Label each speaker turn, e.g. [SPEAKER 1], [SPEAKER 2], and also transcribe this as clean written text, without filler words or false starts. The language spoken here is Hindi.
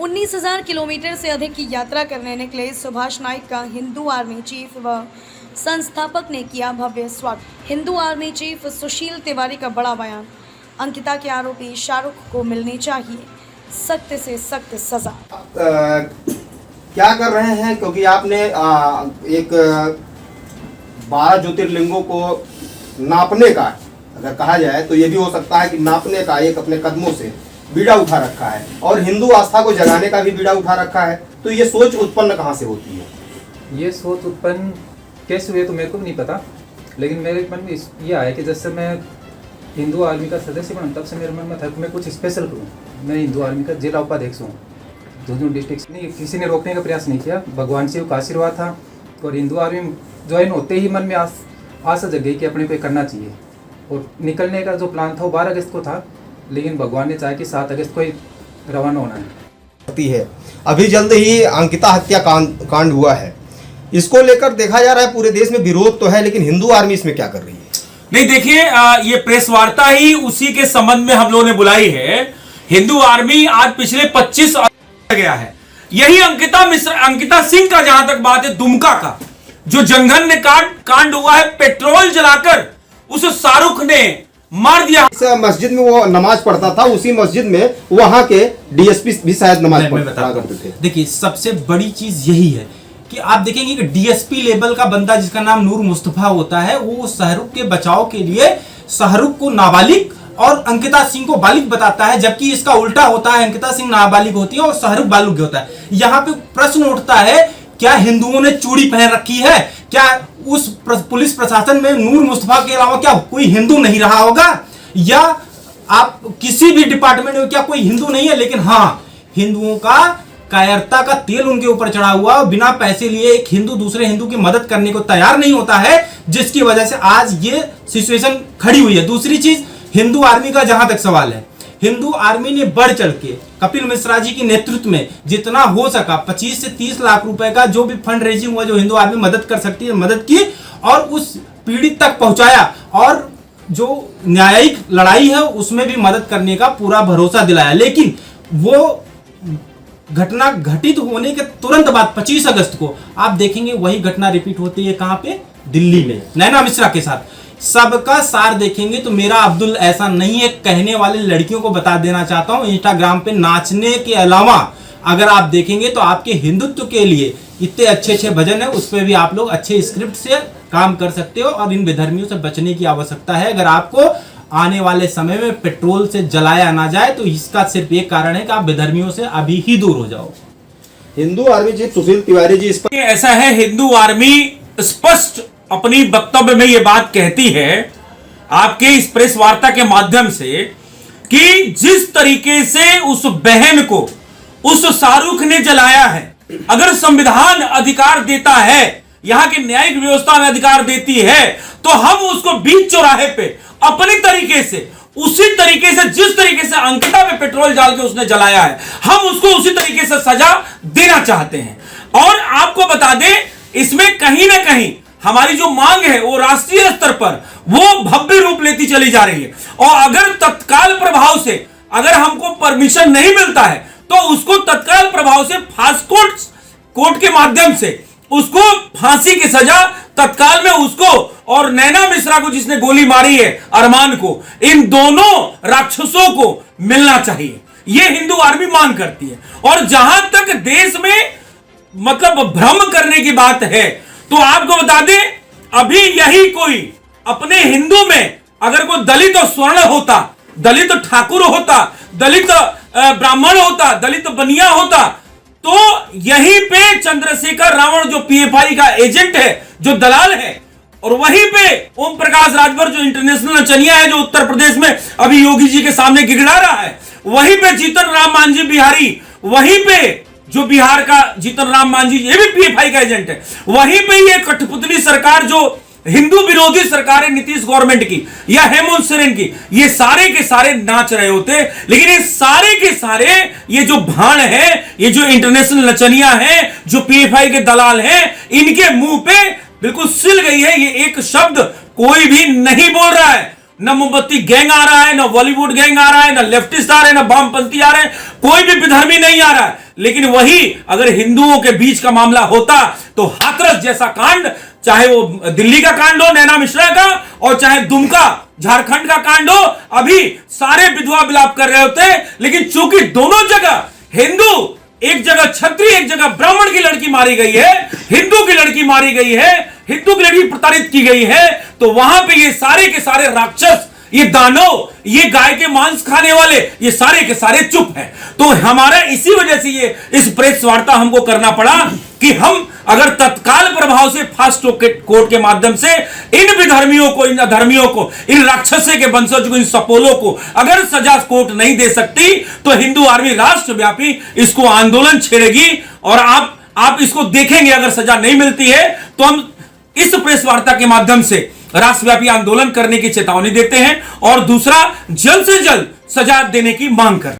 [SPEAKER 1] 19,000 किलोमीटर से अधिक की यात्रा करने निकले सुभाष नाइक का हिंदू आर्मी चीफ व संस्थापक ने किया भव्य स्वागत। हिंदू आर्मी चीफ सुशील तिवारी का बड़ा बयान। अंकिता के आरोपी शाहरुख को मिलनी चाहिए सख्त से सख्त सजा।
[SPEAKER 2] क्या कर रहे हैं, क्योंकि आपने एक 12 ज्योतिर्लिंगों को नापने का, अगर कहा जाए तो ये भी हो सकता है कि नापने का एक अपने कदमों से बीड़ा उठा रखा है और हिंदू आस्था को जगाने का भी बीड़ा उठा रखा है। तो ये सोच उत्पन्न कहाँ से होती है? ये
[SPEAKER 3] सोच उत्पन्न कैसे हुई तो मेरे को भी नहीं पता, लेकिन मेरे मन में ये आया कि जब से मैं हिंदू आर्मी का सदस्य बना तब से मेरे मन में था कि मैं कुछ स्पेशल करूँ। मैं हिंदू आर्मी का जिला उपाध्यक्ष हूँ झुंझुनू डिस्ट्रिक्ट। नहीं, किसी ने रोकने का प्रयास नहीं किया, भगवान शिव का आशीर्वाद था और हिंदू आर्मी ज्वाइन होते ही मन में आशा जग गई कि अपने को करना चाहिए। और निकलने का जो प्लान था वो 12 अगस्त को था, लेकिन भगवान ने चाहा कि 7 अगस्त को ही रवाना होना है।
[SPEAKER 2] अभी जल्द ही अंकिता हत्या कांड हुआ है, इसको लेकर देखा जा रहा है पूरे देश में विरोध तो है, लेकिन हिंदू आर्मी इसमें क्या कर रही है?
[SPEAKER 4] नहीं, देखिए, ये प्रेस वार्ता ही उसी के संबंध में हम लोगों ने बुलाई है। हिंदू आर्मी आज पिछले 25 गया है। यही अंकिता सिंह का जहां तक बात है, दुमका का जो जंगल कांड हुआ है, पेट्रोल जलाकर उस शाहरुख ने मार दिया।
[SPEAKER 2] इस मस्जिद में वो नमाज पढ़ता था, उसी मस्जिद में वहां के डीएसपी भी शायद नमाज पढ़ा करते थे।
[SPEAKER 4] देखिए, सबसे बड़ी चीज यही है कि आप देखेंगे कि डीएसपी लेवल का बंदा जिसका नाम नूर मुस्तफा होता है, वो शाहरुख के बचाव के लिए शाहरुख को नाबालिग और अंकिता सिंह को बालिग बताता है, जबकि इसका उल्टा होता है, अंकिता सिंह नाबालिग होती है और शाहरुख बालिग होता है। यहाँ पे प्रश्न उठता है, क्या हिंदुओं ने चूड़ी पहन रखी है? क्या उस पुलिस प्रशासन में नूर मुस्तफा के अलावा क्या कोई हिंदू नहीं रहा होगा? या आप किसी भी डिपार्टमेंट में क्या कोई हिंदू नहीं है? लेकिन हाँ, हिंदुओं का कायरता का तेल उनके ऊपर चढ़ा हुआ, बिना पैसे लिए एक हिंदू दूसरे हिंदू की मदद करने को तैयार नहीं होता है, जिसकी वजह से आज ये सिचुएशन खड़ी हुई है। दूसरी चीज, हिंदू आर्मी का जहां तक सवाल है, हिंदू आर्मी ने बढ़ चढ़ के कपिल मिश्रा जी के नेतृत्व में जितना हो सका 25 से 30 लाख रुपए का जो भी फंड रेजिंग हुआ, जो हिंदू आर्मी मदद कर सकती है मदद की और उस पीड़ित तक पहुंचाया और जो न्यायिक लड़ाई है उसमें भी मदद करने का पूरा भरोसा दिलाया। लेकिन वो घटना घटित होने के तुरंत बाद 25 अगस्त को आप देखेंगे वही घटना रिपीट होती है। कहां पे? दिल्ली में नैना मिश्रा के साथ। सबका सार देखेंगे तो मेरा अब्दुल ऐसा नहीं है। कहने वाले लड़कियों को बता देना चाहता हूं, इंस्टाग्राम पे नाचने के अलावा अगर आप देखेंगे तो आपके हिंदुत्व के लिए इतने अच्छे भजन है, उस पर भी आप लोग अच्छे स्क्रिप्ट से काम कर सकते हो और इन बेधर्मियों से बचने की आवश्यकता है। अगर आपको आने वाले समय में पेट्रोल से जलाया ना जाए तो इसका सिर्फ एक कारण है कि आप बेधर्मियों से अभी ही दूर हो जाओ।
[SPEAKER 2] हिंदू आर्मी चीफ सुशील तिवारी जी इस पर
[SPEAKER 4] ऐसा है, हिंदू आर्मी स्पष्ट अपनी वक्तव्य में यह बात कहती है आपके इस प्रेस वार्ता के माध्यम से कि जिस तरीके से उस बहन को उस शाहरुख ने जलाया है, अगर संविधान अधिकार देता है, यहां की न्यायिक व्यवस्था में अधिकार देती है, तो हम उसको बीच चौराहे पे अपने तरीके से, उसी तरीके से जिस तरीके से अंकिता पे पेट्रोल डाल के उसने जलाया है, हम उसको उसी तरीके से सजा देना चाहते हैं। और आपको बता दें, इसमें कहीं ना कहीं हमारी जो मांग है वो राष्ट्रीय स्तर पर वो भव्य रूप लेती चली जा रही है। और अगर तत्काल प्रभाव से अगर हमको परमिशन नहीं मिलता है तो उसको तत्काल प्रभाव से फास्ट कोर्ट के माध्यम से उसको फांसी की सजा तत्काल में उसको और नैना मिश्रा को जिसने गोली मारी है अरमान को, इन दोनों राक्षसों को मिलना चाहिए। यह हिंदू आर्मी मांग करती है। और जहां तक देश में मतलब भ्रम करने की बात है तो आपको बता दें, अभी यही कोई अपने हिंदू में अगर कोई दलित स्वर्ण होता, दलित ठाकुर होता, दलित ब्राह्मण होता, दलित बनिया होता, तो यहीं पे चंद्रशेखर रावण जो पीएफआई का एजेंट है, जो दलाल है, और वहीं पे ओम प्रकाश राजभर जो इंटरनेशनल नचनिया है, जो उत्तर प्रदेश में अभी योगी जी के सामने गिड़गिड़ा रहा है, वहीं पे जीतन राम मांझी बिहारी, वहीं पे जो बिहार का जीतन राम मांझी, ये भी पीएफआई का एजेंट है, वहीं पे ये कठपुतली सरकार जो हिंदू विरोधी सरकार है नीतीश गवर्नमेंट की या हेमंत सोरेन की, ये सारे के सारे नाच रहे होते। लेकिन ये सारे के सारे ये जो भाण है, ये जो इंटरनेशनल नचनिया है, जो पीएफआई के दलाल हैं, इनके मुंह पे बिल्कुल सिल गई है। ये एक शब्द कोई भी नहीं बोल रहा है, न मोमबत्ती गैंग आ रहा है, न बॉलीवुड गैंग आ रहा है, न लेफ्टिस्ट आ रहे हैं, न वामपंथी आ रहे हैं, कोई भी विधर्मी नहीं आ रहा है। लेकिन वही अगर हिंदुओं के बीच का मामला होता तो हाथरस जैसा कांड, चाहे वो दिल्ली का कांड हो नैना मिश्रा का, और चाहे दुमका झारखंड का कांड हो, अभी सारे विधवा विलाप कर रहे होते। लेकिन चूंकि दोनों जगह हिंदू, एक जगह क्षत्रिय, एक जगह ब्राह्मण की लड़की मारी गई है, हिंदू की लड़की मारी गई है, हिंदू की लड़की प्रताड़ित की गई है, तो वहां पे ये सारे के सारे राक्षस, ये दानव, ये गाय के मांस खाने वाले, ये सारे के सारे चुप हैं। तो हमारा इसी वजह से ये इस प्रेस वार्ता हमको करना पड़ा कि हम अगर तत्काल प्रभाव से फास्ट कोर्ट के माध्यम से इन विधर्मियों को, इन अधर्मियों को, इन राक्षसे के वंशज को, इन सपोलों को अगर सजा कोर्ट नहीं दे सकती तो हिंदू आर्मी राष्ट्रव्यापी इसको आंदोलन छेड़ेगी। और आप इसको देखेंगे, अगर सजा नहीं मिलती है तो हम इस प्रेस वार्ता के माध्यम से राष्ट्रव्यापी आंदोलन करने की चेतावनी देते हैं और दूसरा, जल्द से जल्द सजा देने की मांग करते हैं।